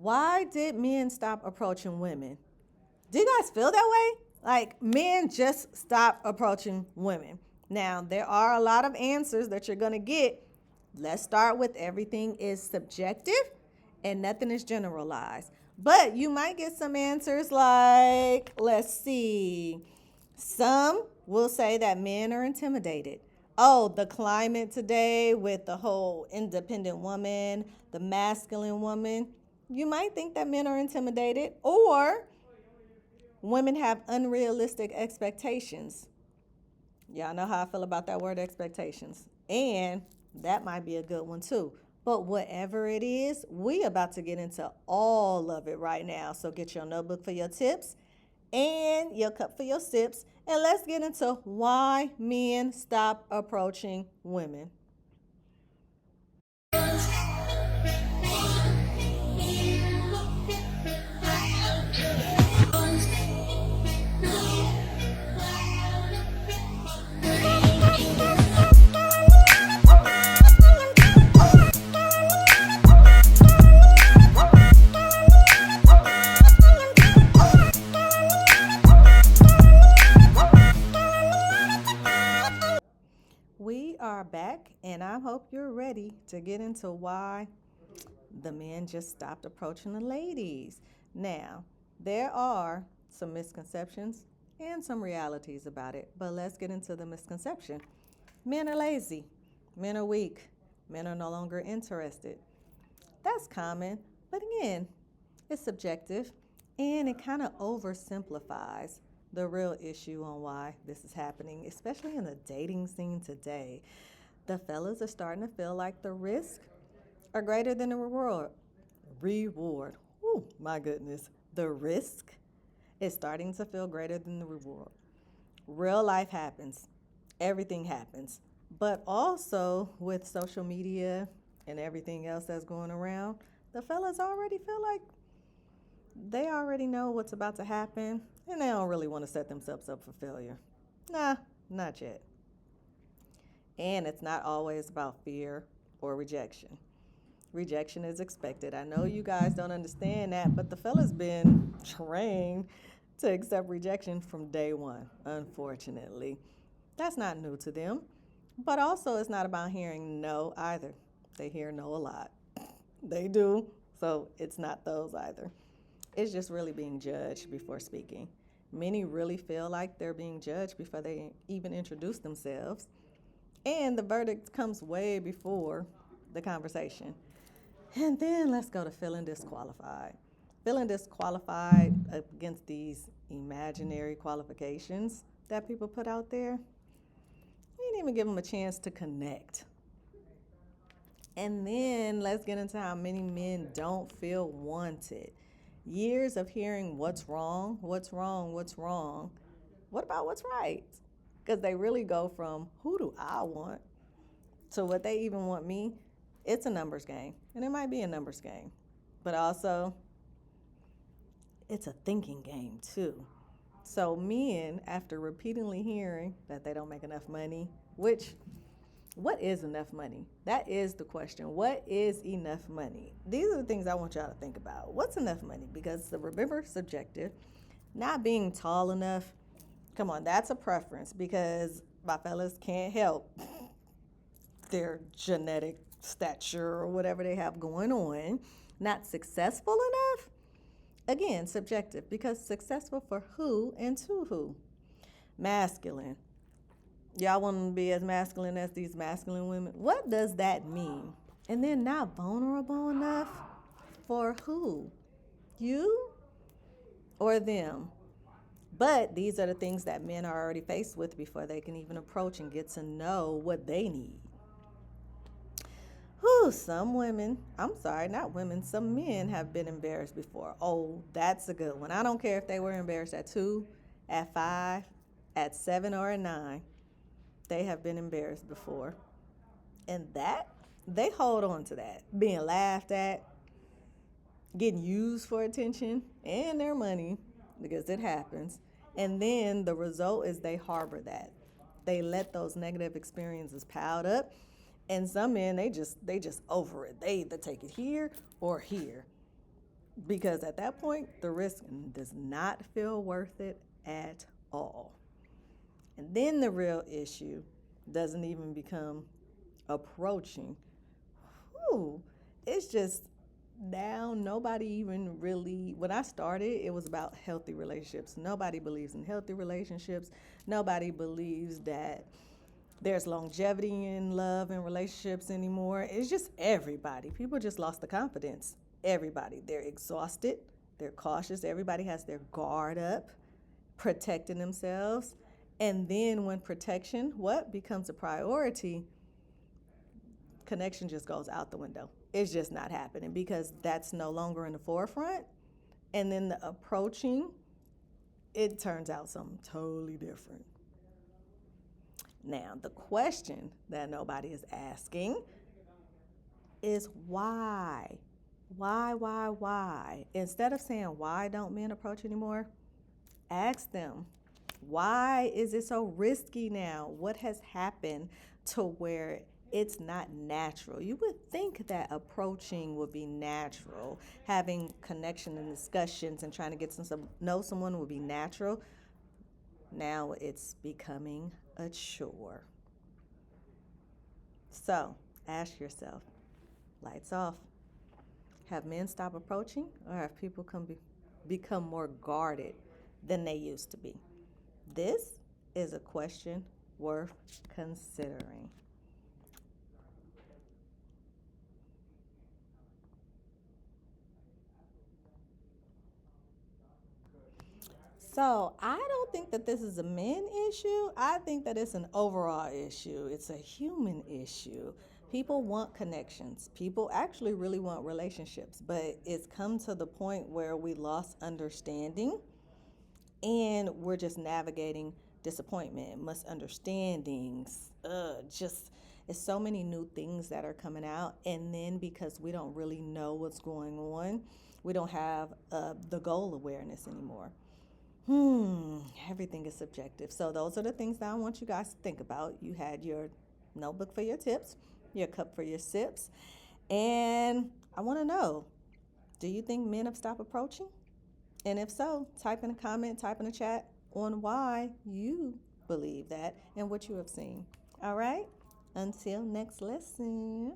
Why did men stop approaching women? Do you guys feel that way? Like men just stop approaching women. Now, there are a lot of answers that you're going to get. Let's start with everything is subjective and nothing is generalized. But you might get some answers like, let's see, some will say that men are intimidated. Oh, the climate today with the whole independent woman, the masculine woman, you might think that men are intimidated, or women have unrealistic expectations. Y'all know how I feel about that word expectations. And that might be a good one too. But whatever it is, we about to get into all of it right now. So get your notebook for your tips and your cup for your sips. And let's get into why men stop approaching women. We are back, and I hope you're ready to get into why the men just stopped approaching the ladies. Now, there are some misconceptions and some realities about it, but let's get into the misconception. Men are lazy, men are weak, men are no longer interested. That's common, but again, it's subjective and it kind of oversimplifies the real issue on why this is happening, especially in the dating scene today. The fellas are starting to feel like the risk are greater than the reward. Reward. Oh, my goodness. The risk is starting to feel greater than the reward. Real life happens. Everything happens. But also with social media and everything else that's going around, the fellas already feel like they already know what's about to happen and they don't really want to set themselves up for failure. Nah, not yet. And it's not always about fear or rejection. Rejection is expected. I know you guys don't understand that, but the fella's been trained to accept rejection from day one, unfortunately. That's not new to them. But also, it's not about hearing no either. They hear no a lot. They do. So it's not those either. It's just really being judged before speaking. Many really feel like they're being judged before they even introduce themselves. And the verdict comes way before the conversation. And then let's go to feeling disqualified. Feeling disqualified against these imaginary qualifications that people put out there. You didn't even give them a chance to connect. And then let's get into how many men don't feel wanted. Years of hearing what's wrong, what's wrong, what's wrong. What about what's right? Because they really go from who do I want to what they even want me. It's a numbers game, and it might be a numbers game, but also it's a thinking game too. So men, after repeatedly hearing that they don't make enough money, which what is enough money? That is the question. What is enough money? These are the things I want y'all to think about. What's enough money? Because remember, subjective. Not being tall enough, come on, that's a preference because my fellas can't help their genetic stature or whatever they have going on. Not successful enough, again, subjective, because successful for who and to who? Masculine. Y'all want to be as masculine as these masculine women? What does that mean? And then not vulnerable enough for who? You or them? But these are the things that men are already faced with before they can even approach and get to know what they need. Whew, some women, I'm sorry, not women, some men have been embarrassed before. Oh, that's a good one. I don't care if they were embarrassed at 2, at 5, at 7, or at 9. They have been embarrassed before. And that, they hold on to that. Being laughed at, getting used for attention and their money, because it happens. And then the result is they harbor that. They let those negative experiences pile up. And some men, they just over it. They either take it here or here. because at that point, the risk does not feel worth it at all. And then the real issue doesn't even become approaching. Whew, it's just now nobody even really, when I started, it was about healthy relationships. Nobody believes in healthy relationships. Nobody believes that there's longevity in love and relationships anymore. It's just everybody. People just lost the confidence. Everybody. They're exhausted. They're cautious. Everybody has their guard up, protecting themselves. And then when protection, what becomes a priority, connection just goes out the window. It's just not happening because that's no longer in the forefront. And then the approaching, it turns out something totally different. Now, the question that nobody is asking is why? Why? Instead of saying, why don't men approach anymore? Ask them, why is it so risky now? What has happened to where it's not natural? You would think that approaching would be natural, having connection and discussions and trying to get to know someone would be natural. Now it's becoming a chore. So ask yourself, lights off. Have men stop approaching, or have people become more guarded than they used to be? This is a question worth considering. So I don't think that this is a men issue. I think that it's an overall issue. It's a human issue. People want connections. People actually really want relationships, but it's come to the point where we lost understanding and we're just navigating disappointment, misunderstandings, just it's so many new things that are coming out. And then because we don't really know what's going on, we don't have the goal awareness anymore. Everything is subjective. So those are the things that I want you guys to think about. You had your notebook for your tips, your cup for your sips, and I want to know, do you think men have stopped approaching? And if so, type in a comment, type in a chat on why you believe that and what you have seen. All right? Until next lesson.